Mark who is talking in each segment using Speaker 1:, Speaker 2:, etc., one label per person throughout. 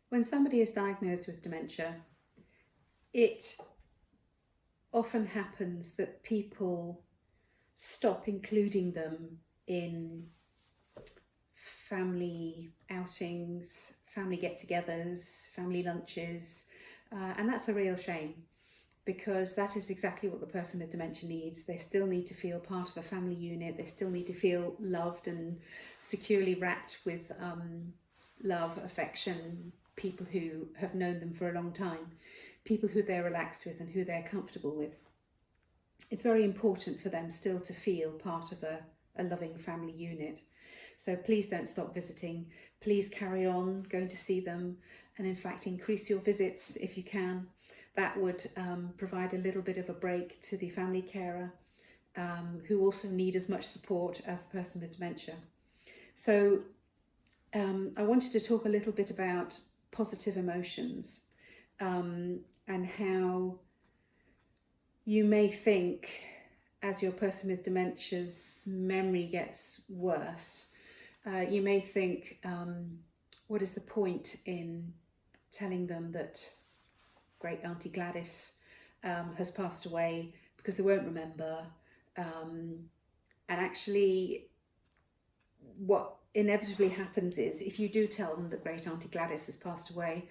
Speaker 1: When somebody is diagnosed with dementia, it often happens that people stop including them in family outings, family get-togethers, family lunches, and that's a real shame, because that is exactly what the person with dementia needs. They still need to feel part of a family unit. They still need to feel loved and securely wrapped with love, affection, people who have known them for a long time, people who they're relaxed with and who they're comfortable with. It's very important for them still to feel part of a loving family unit. So please don't stop visiting. Please carry on going to see them, and in fact increase your visits if you can. That would provide a little bit of a break to the family carer, who also need as much support as the person with dementia. So I wanted to talk a little bit about positive emotions, and how you may think, as your person with dementia's memory gets worse, you may think, what is the point in telling them that great Auntie Gladys has passed away, because they won't remember. And actually, what inevitably happens is, if you do tell them that great Auntie Gladys has passed away,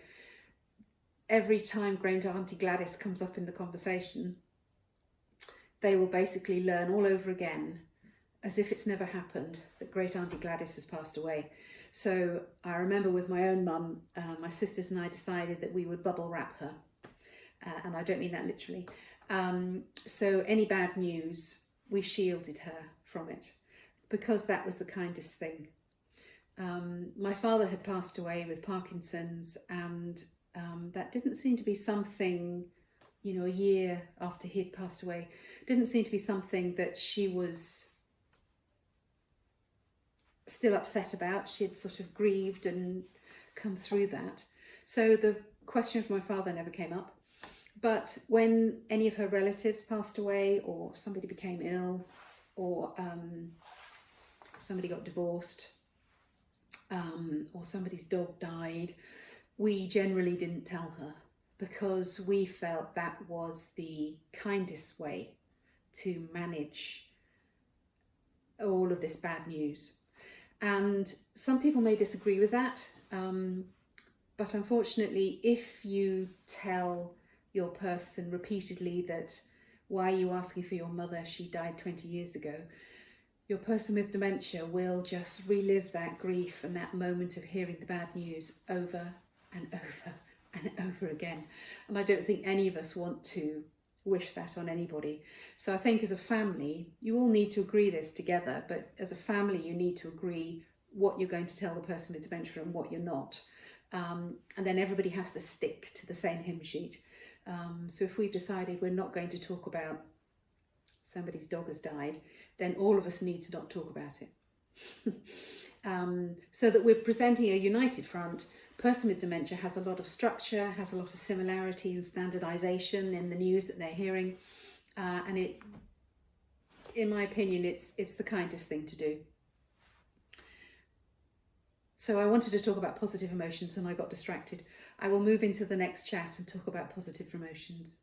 Speaker 1: every time great Auntie Gladys comes up in the conversation, they will basically learn all over again, as if it's never happened, that great Auntie Gladys has passed away. So I remember with my own mum, my sisters and I decided that we would bubble wrap her. And I don't mean that literally. So any bad news, we shielded her from it, because that was the kindest thing. My father had passed away with Parkinson's, and that didn't seem to be something, a year after he'd passed away, didn't seem to be something that she was still upset about. She had sort of grieved and come through that. So the question of my father never came up. But when any of her relatives passed away, or somebody became ill, or somebody got divorced, or somebody's dog died, we generally didn't tell her, because we felt that was the kindest way to manage all of this bad news. And some people may disagree with that, but unfortunately, if you tell your person repeatedly that, why are you asking for your mother, she died 20 years ago, your person with dementia will just relive that grief and that moment of hearing the bad news over and over and over again. And I don't think any of us want to wish that on anybody. So I think as a family, you all need to agree this together, but as a family you need to agree what you're going to tell the person with dementia and what you're not. And then everybody has to stick to the same hymn sheet. So if we've decided we're not going to talk about somebody's dog has died, then all of us need to not talk about it. So that we're presenting a united front. Person with dementia has a lot of structure, has a lot of similarity and standardization in the news that they're hearing, and it, in my opinion, it's the kindest thing to do. So I wanted to talk about positive emotions and I got distracted. I will move into the next chat and talk about positive emotions.